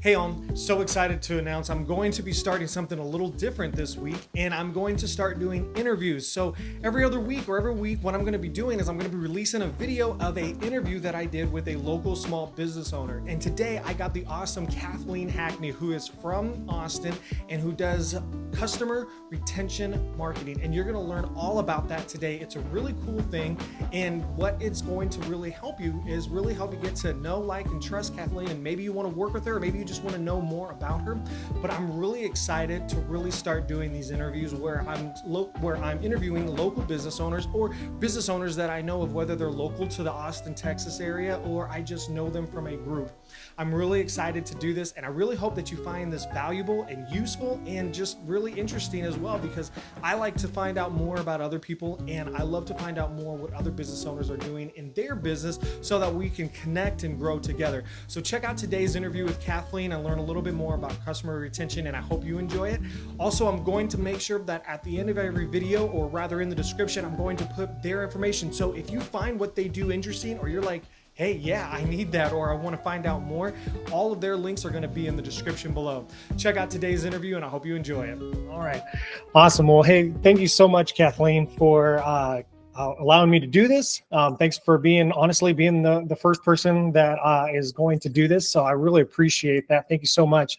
Hey, I'm so excited to announce I'm going to be starting something a little different this week, and I'm going to start doing interviews. So every other week or every week, what I'm going to be doing is I'm going to be releasing a video of a interview that I did with a local small business owner. And today I got the awesome Kathleen Hackney, who is from Austin and who does customer retention marketing. And you're going to learn all about that today. It's a really cool thing. And what it's going to really help you is really help you get to know, like, and trust Kathleen. And maybe you want to work with her, or maybe you just want to know more about her. But I'm really excited to really start doing these interviews where I'm interviewing local business owners or business owners that I know of, whether they're local to the Austin, Texas area, or I just know them from a group. I'm really excited to do this, and I really hope that you find this valuable and useful and just really interesting as well, because I like to find out more about other people, and I love to find out more what other business owners are doing in their business so that we can connect and grow together. So check out today's interview with Kathleen and learn a little bit more about customer retention, and I hope you enjoy it. Also, I'm going to make sure that at the end of every video, or rather in the description, I'm going to put their information. So if you find what they do interesting, or you're like, hey, yeah, I need that, or I want to find out more, all of their links are going to be in the description below. Check out today's interview, and I hope you enjoy it. All right. Awesome. Well, hey, thank you so much, Kathleen, for allowing me to do this. Thanks for being the first person that is going to do this. So I really appreciate that. Thank you so much.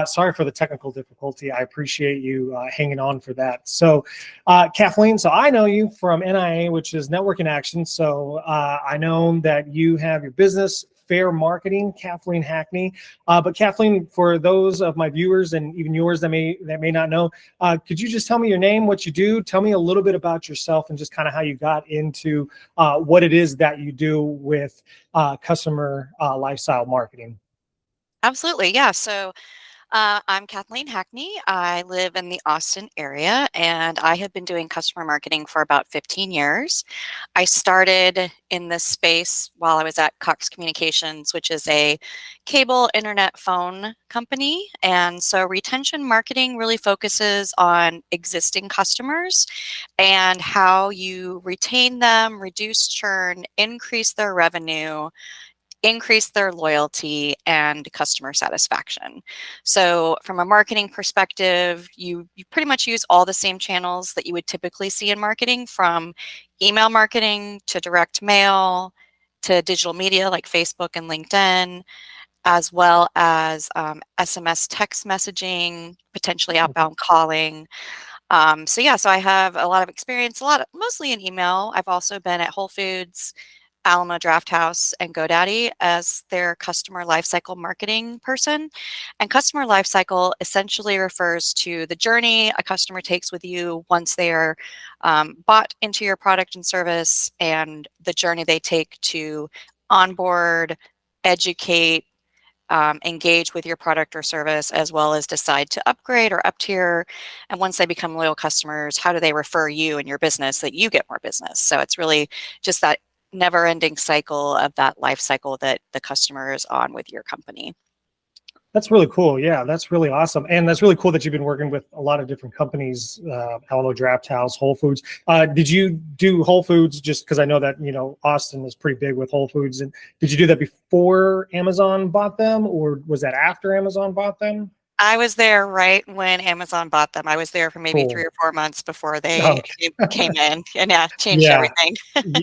Sorry for the technical difficulty. I appreciate you hanging on for that. So Kathleen, so I know you from NIA, which is Network in Action. So I know that you have your business, Fayre Marketing, Kathleen Hackney. But Kathleen, for those of my viewers and even yours that may not know, could you just tell me your name, what you do? Tell me a little bit about yourself and just kind of how you got into what it is that you do with customer lifestyle marketing. Absolutely. Yeah. So I'm Kathleen Hackney. I live in the Austin area, and I have been doing customer marketing for about 15 years. I started in this space while I was at Cox Communications, which is a cable internet phone company. And so retention marketing really focuses on existing customers and how you retain them, reduce churn, increase their revenue, increase their loyalty and customer satisfaction. So from a marketing perspective, you pretty much use all the same channels that you would typically see in marketing, from email marketing to direct mail to digital media like Facebook and LinkedIn, as well as SMS text messaging, potentially outbound calling. So I have a lot of experience, mostly in email. I've also been at Whole Foods, Alamo Drafthouse, and GoDaddy as their customer lifecycle marketing person. And customer lifecycle essentially refers to the journey a customer takes with you once they are bought into your product and service, and the journey they take to onboard, educate, engage with your product or service, as well as decide to upgrade or up tier. And once they become loyal customers, how do they refer you and your business that you get more business? So it's really just that never-ending cycle of that life cycle that the customer is on with your company. That's really cool. Yeah, that's really awesome. And that's really cool that you've been working with a lot of different companies, Alamo Drafthouse, Whole Foods. Did you do Whole Foods just because I know that, Austin is pretty big with Whole Foods. And did you do that before Amazon bought them, or was that after Amazon bought them? I was there right when Amazon bought them. I was there for maybe Cool. 3 or 4 months before they Okay. came in and changed Yeah. everything.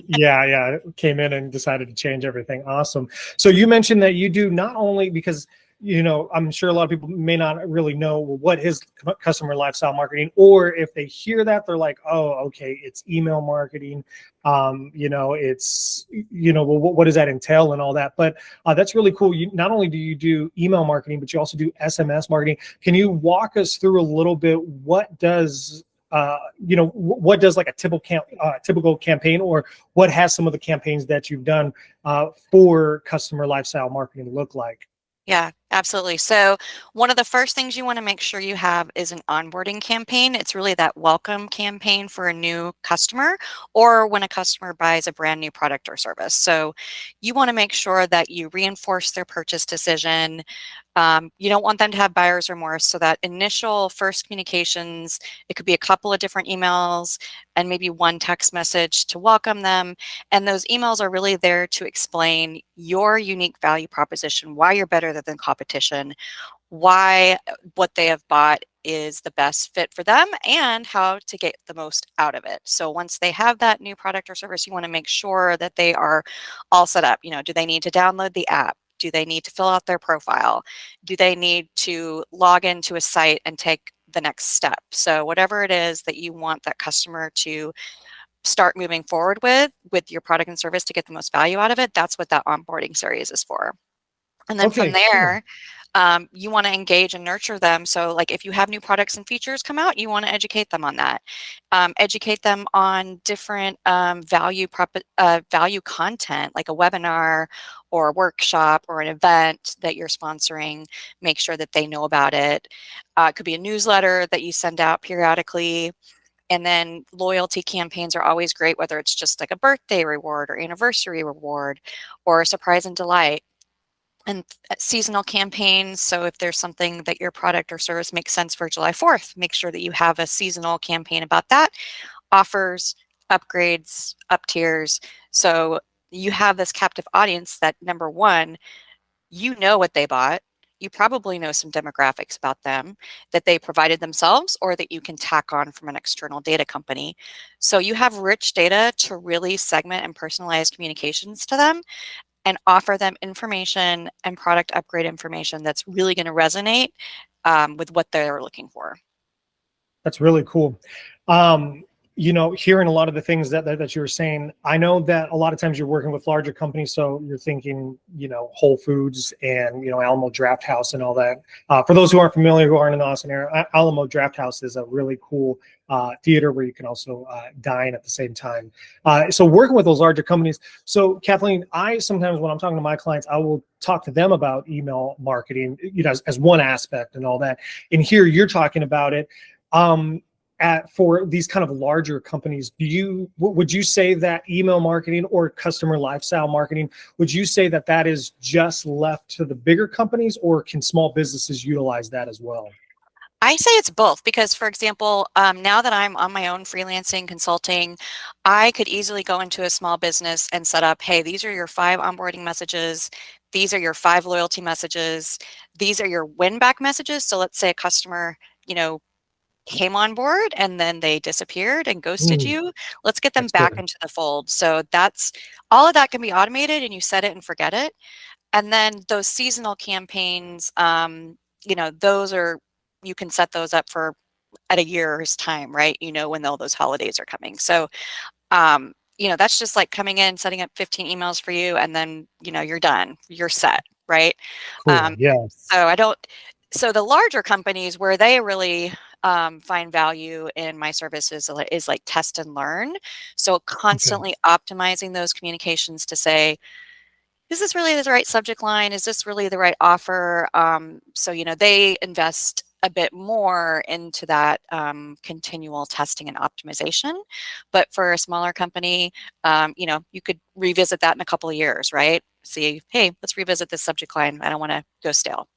Yeah. Came in and decided to change everything. Awesome. So you mentioned that you do not only because, I'm sure a lot of people may not really know what is customer lifestyle marketing, or if they hear that, they're like, oh, okay, it's email marketing. It's, what does that entail and all that? But that's really cool. Not only do you do email marketing, but you also do SMS marketing. Can you walk us through a little bit? What does what does like a typical campaign, or what has some of the campaigns that you've done for customer lifestyle marketing look like? Yeah, absolutely. So one of the first things you want to make sure you have is an onboarding campaign. It's really that welcome campaign for a new customer, or when a customer buys a brand new product or service. So you want to make sure that you reinforce their purchase decision. You don't want them to have buyer's remorse. So that initial first communications, it could be a couple of different emails and maybe one text message to welcome them. And those emails are really there to explain your unique value proposition, why you're better than competition, why what they have bought is the best fit for them and how to get the most out of it. So once they have that new product or service, you want to make sure that they are all set up. Do they need to download the app? Do they need to fill out their profile? Do they need to log into a site and take the next step? So whatever it is that you want that customer to start moving forward with your product and service to get the most value out of it, that's what that onboarding series is for. And then from Okay, cool. there, you want to engage and nurture them. So like if you have new products and features come out, you want to educate them on that. Educate them on different value content, like a webinar or a workshop or an event that you're sponsoring. Make sure that they know about it. It could be a newsletter that you send out periodically. And then loyalty campaigns are always great, whether it's just like a birthday reward or anniversary reward or a surprise and delight. And seasonal campaigns. So if there's something that your product or service makes sense for July 4th, make sure that you have a seasonal campaign about that. Offers, upgrades, up tiers. So you have this captive audience that, number one, you know what they bought. You probably know some demographics about them that they provided themselves or that you can tack on from an external data company. So you have rich data to really segment and personalize communications to them and offer them information and product upgrade information that's really going to resonate with what they're looking for. That's really cool. Hearing a lot of the things that you were saying, I know that a lot of times you're working with larger companies, so you're thinking, Whole Foods and, Alamo Draft House and all that. For those who aren't familiar, who aren't in the Austin area, Alamo Draft House is a really cool theater where you can also dine at the same time. So working with those larger companies. So Kathleen, I sometimes when I'm talking to my clients, I will talk to them about email marketing, as one aspect and all that. And here you're talking about it. For these kind of larger companies, would you say that email marketing or customer lifestyle marketing, would you say that is just left to the bigger companies, or can small businesses utilize that as well? I say it's both because, for example, now that I'm on my own freelancing consulting, I could easily go into a small business and set up, hey, these are your 5 onboarding messages. These are your 5 loyalty messages. These are your win back messages. So let's say a customer, came on board and then they disappeared and ghosted you. Let's get them That's back good. into the fold. So that's all of that can be automated and you set it and forget it. And then those seasonal campaigns, those are, you can set those up for at a year's time, right? When all those holidays are coming. So, that's just like coming in, setting up 15 emails for you, and then, you're done, you're set, right? Cool. Yeah. So the larger companies where they really find value in my services is like test and learn. So Okay. constantly optimizing those communications to say, is this really the right subject line? Is this really the right offer? So, they invest a bit more into that continual testing and optimization. But for a smaller company, you could revisit that in a couple of years, right? See, hey, let's revisit this subject line. I don't want to go stale.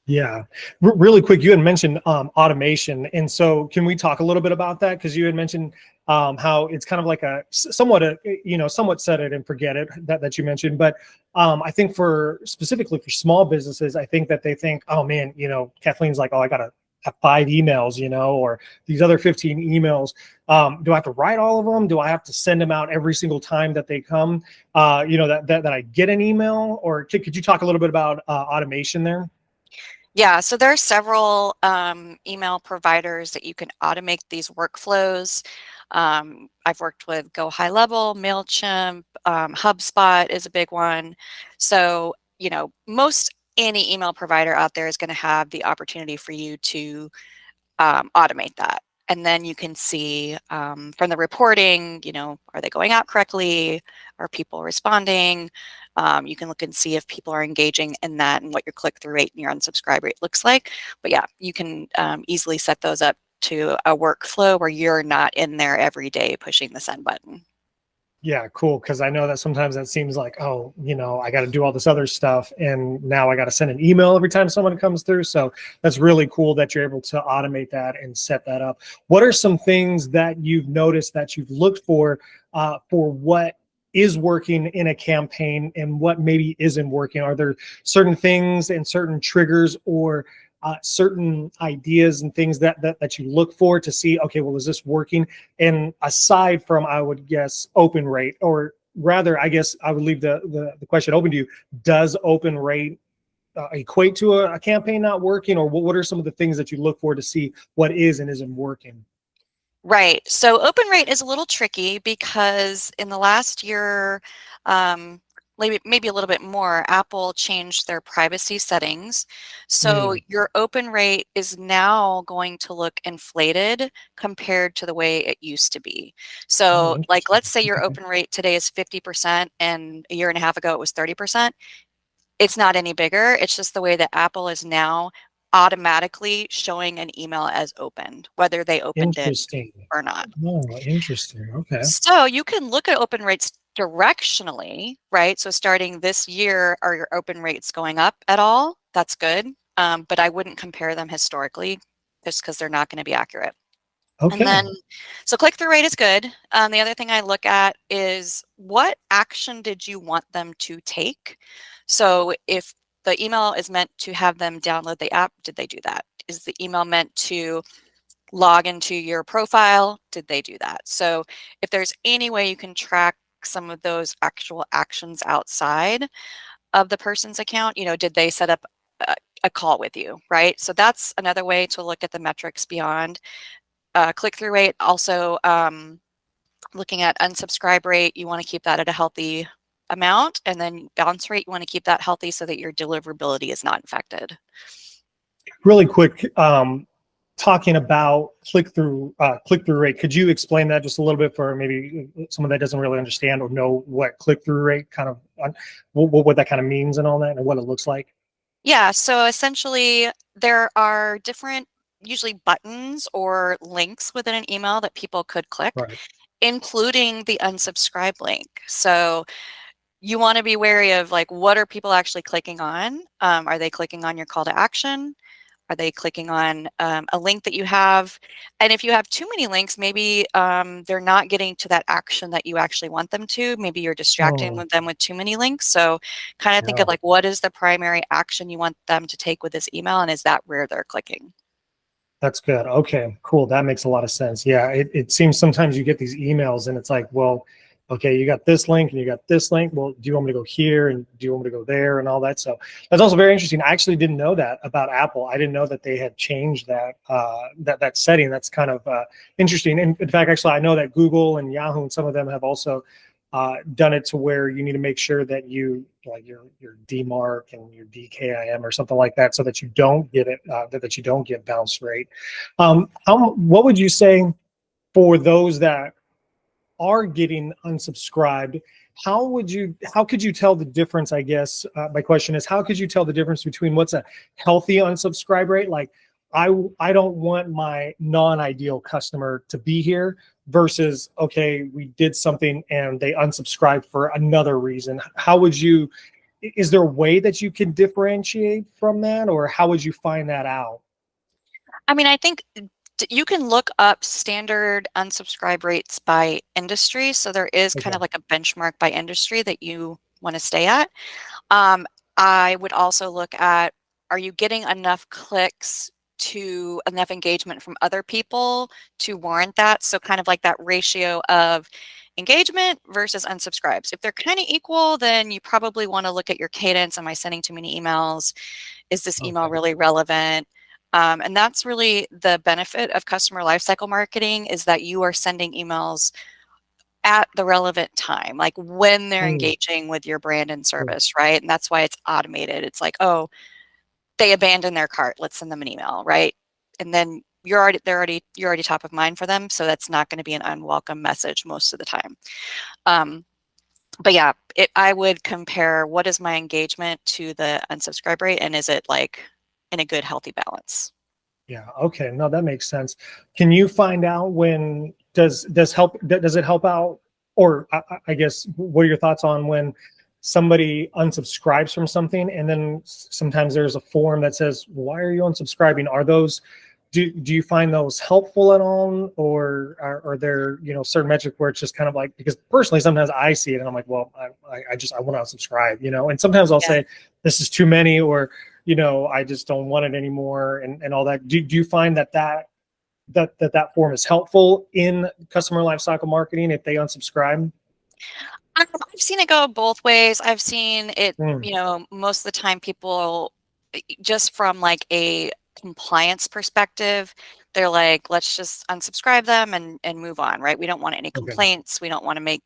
Yeah. Really quick, you had mentioned automation. And so can we talk a little bit about that? Because you had mentioned how it's kind of like somewhat set it and forget it that you mentioned. But I think specifically for small businesses, I think that they think, oh man, Kathleen's like, oh, I got to have 5 emails, or these other 15 emails. Do I have to write all of them? Do I have to send them out every single time that they come? That I get an email? Or could you talk a little bit about automation there? Yeah, so there are several email providers that you can automate these workflows. I've worked with Go High Level, MailChimp, HubSpot is a big one. So, most any email provider out there is going to have the opportunity for you to automate that. And then you can see from the reporting, are they going out correctly? Are people responding? You can look and see if people are engaging in that and what your click-through rate and your unsubscribe rate looks like. But yeah, you can easily set those up to a workflow where you're not in there every day pushing the send button. Yeah, cool. Because I know that sometimes that seems like, oh, I got to do all this other stuff, and now I got to send an email every time someone comes through. So that's really cool that you're able to automate that and set that up. What are some things that you've noticed that you've looked for what is working in a campaign and what maybe isn't working? Are there certain things and certain triggers or certain ideas and things that you look for to see, okay, well, is this working? And aside from, I would guess, open rate, or rather, I guess I would leave the question open to you. Does open rate equate to a campaign not working, or what are some of the things that you look for to see what is and isn't working? Right. So open rate is a little tricky because in the last year, maybe a little bit more, Apple changed their privacy settings. So Mm, your open rate is now going to look inflated compared to the way it used to be. oh, So, like, interesting. let's say your Okay. open rate today is 50% and a year and a half ago it was 30%. It's not any bigger. It's just the way that Apple is now automatically showing an email as opened, whether they opened it Interesting. or not. Oh, interesting. Okay. So you can look at open rates directionally, right? So starting this year, are your open rates going up at all? That's good. But I wouldn't compare them historically just because they're not going to be accurate. And Okay. then, so click-through rate is good. The other thing I look at is what action did you want them to take? So if the email is meant to have them download the app, did they do that? Is the email meant to log into your profile? Did they do that? So if there's any way you can track some of those actual actions outside of the person's account, did they set up a call with you, right? So that's another way to look at the metrics beyond click-through rate. Also, looking at unsubscribe rate, you want to keep that at a healthy amount, and then bounce rate, you want to keep that healthy so that your deliverability is not infected. Really quick, talking about click-through rate. Could you explain that just a little bit for maybe someone that doesn't really understand or know what click-through rate kind of, what that kind of means and all that, and what it looks like? Yeah, so essentially there are different, usually buttons or links within an email that people could click, Right. including the unsubscribe link. So you want to be wary of, like, what are people actually clicking on? Are they clicking on your call to action? Are they clicking on a link that you have? And if you have too many links, maybe they're not getting to that action that you actually want them to. Maybe you're distracting Oh, them with too many links. So kind of think yeah. of, like, what is the primary action you want them to take with this email, and is that where they're clicking? That's good. Okay, cool. That makes a lot of sense. Yeah, it seems sometimes you get these emails and it's like, well, okay, you got this link and you got this link. Well, do you want me to go here and do you want me to go there and all that? So that's also very interesting. I actually didn't know that about Apple. I didn't know that they had changed that setting. That's kind of interesting. And in fact, actually, I know that Google and Yahoo and some of them have also done it to where you need to make sure that you like your DMARC and your DKIM or something like that, so that you don't get it that you don't get bounce rate. What would you say for those that are getting unsubscribed? How could you tell the difference? I guess my question is, how could you tell the difference between what's a healthy unsubscribe rate? Like, I don't want my non-ideal customer to be here versus, okay, we did something and they unsubscribed for another reason. How would you, is there a way that you can differentiate from that, or how would you find that out? I mean, I think you can look up standard unsubscribe rates by industry. So there is kind of Okay. like a benchmark by industry that you want to stay at. Um, I would also look at, are you getting enough clicks to enough engagement from other people to warrant that? So kind of like that ratio of engagement versus unsubscribes. If they're kind of equal, then you probably want to look at your cadence. Am I sending too many emails? Is this email Okay. really relevant? And that's really the benefit of customer lifecycle marketing, is that you are sending emails at the relevant time, like when they're Mm, engaging with your brand and cool. service, right? And that's why it's automated. It's like, oh, they abandoned their cart. Let's send them an email, right? And then you're already top of mind for them. So that's not going to be an unwelcome message most of the time. Um, but yeah, I would compare what is my engagement to the unsubscribe rate, and is it like in a good, healthy balance? Yeah. Okay. No, that makes sense. Can you find out when does it help out, or I guess what are your thoughts on when somebody unsubscribes from something and then sometimes there's a form that says, why are you unsubscribing? Are those do you find those helpful at all, or are there, certain metrics where it's just kind of like, because personally sometimes I see it and I'm like, well, I want to unsubscribe, and sometimes I'll Yeah. say this is too many, or I just don't want it anymore, and all that. Do you find that form is helpful in customer lifecycle marketing if they unsubscribe? I've seen it go both ways. I've seen it, Mm, most of the time people, just from like a compliance perspective, they're like, let's just unsubscribe them and move on, right? We don't want any okay. complaints. We don't want to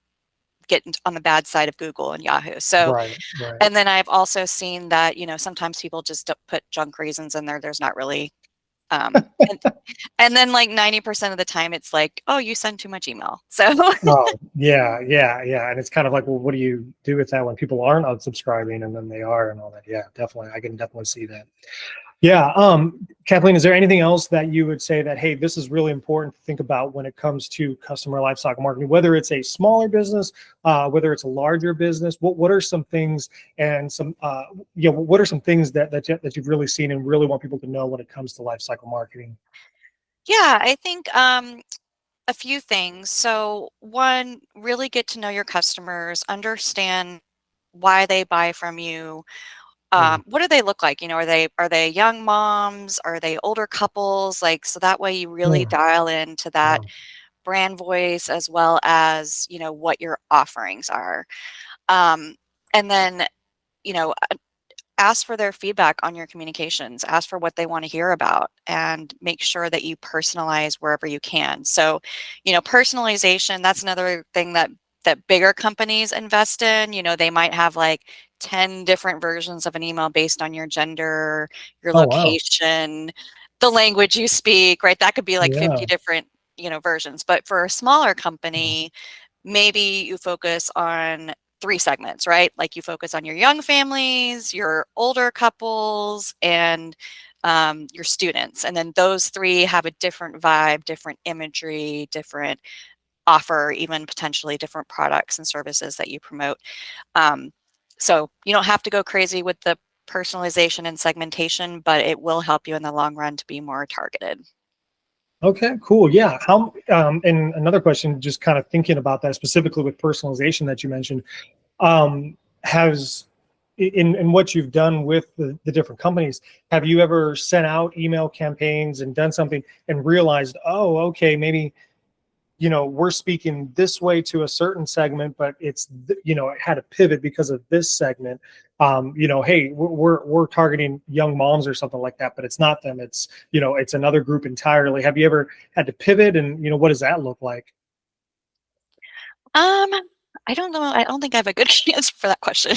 get on the bad side of Google and Yahoo. So, Right, right. and then I've also seen that, sometimes people just put junk reasons in there. There's not really, um, and, and then like 90% of the time it's like, oh, you send too much email. So Oh, yeah, yeah, yeah. And it's kind of like, well, what do you do with that when people aren't unsubscribing and then they are and all that? Yeah, definitely. I can definitely see that. Yeah. Kathleen, is there anything else that you would say that, hey, this is really important to think about when it comes to customer lifecycle marketing, whether it's a smaller business, whether it's a larger business? What are some things and what are some things that you've really seen and really want people to know when it comes to lifecycle marketing? yeah, I think a few things. So one, really get to know your customers, understand why they buy from you. Mm, What do they look like? Are they young moms? Are they older couples? Like, so that way you really mm. dial into that Wow. brand voice as well as, what your offerings are. Um, and then, you know, ask for their feedback on your communications, ask for what they want to hear about, and make sure that you personalize wherever you can. So, personalization, that's another thing that bigger companies invest in. They might have like 10 different versions of an email based on your gender, your Oh, wow. location, the language you speak, right? That could be like Yeah. 50 different, versions. But for a smaller company, maybe you focus on three segments, right? Like you focus on your young families, your older couples, and your students. And then those three have a different vibe, different imagery, different offer, even potentially different products and services that you promote. Um, so you don't have to go crazy with the personalization and segmentation, but it will help you in the long run to be more targeted. Okay, cool. Yeah. And another question, just kind of thinking about that specifically with personalization that you mentioned, has in what you've done with the different companies, have you ever sent out email campaigns and done something and realized, oh, okay, maybe we're speaking this way to a certain segment, but it had a pivot because of this segment. Hey, we're targeting young moms or something like that, but it's not them. It's another group entirely. Have you ever had to pivot, and what does that look like? Um, I don't know. I don't think I have a good answer for that question.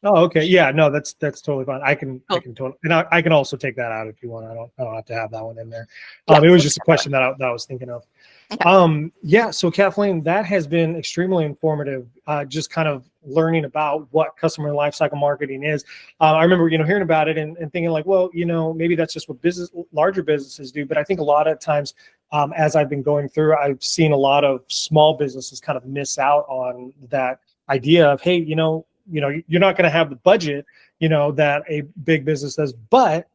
Oh, okay. Yeah, no, that's totally fine. I Cool. can totally, and I can also take that out if you want. I don't have to have that one in there. Yeah, It was we'll just a take that question that I was thinking of. one. Yeah, so Kathleen, that has been extremely informative. Just kind of learning about what customer lifecycle marketing is. I remember, hearing about it and thinking like, well, maybe that's just what larger businesses do. But I think a lot of times, as I've been going through, I've seen a lot of small businesses kind of miss out on that idea of, hey, you're not going to have the budget, that a big business does, but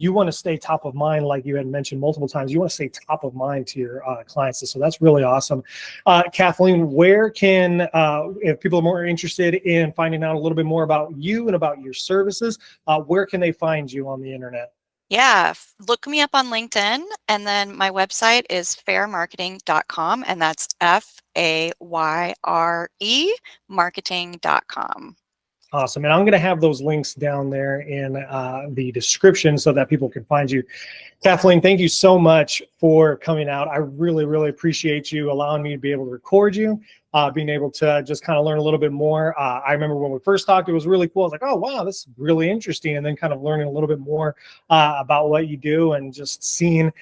you want to stay top of mind, like you had mentioned multiple times. You want to stay top of mind to your clients. So that's really awesome. Kathleen, where if people are more interested in finding out a little bit more about you and about your services, where can they find you on the internet? Yeah, look me up on LinkedIn, and then my website is fayremarketing.com, and that's FAYRE marketing.com. Awesome. And I'm going to have those links down there in the description so that people can find you. Kathleen, thank you so much for coming out. I really, really appreciate you allowing me to be able to record you, being able to just kind of learn a little bit more. I remember when we first talked, it was really cool. I was like, oh, wow, this is really interesting. And then kind of learning a little bit more about what you do and just seeing,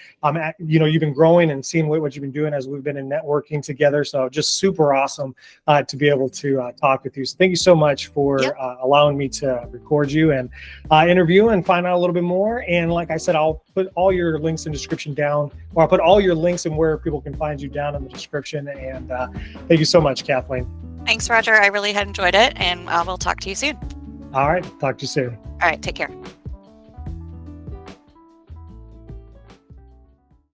you've been growing and seeing what you've been doing as we've been in networking together. So just super awesome to be able to talk with you. So thank you so much for Yep. allowing me to record you and interview and find out a little bit more. And like I said, I'll put all your links in the description down, or I'll put all your links and where people can find you down in the description. And thank you so much, Kathleen. Thanks, Roger. I really had enjoyed it, and I will talk to you soon. All right. Talk to you soon. All right, take care.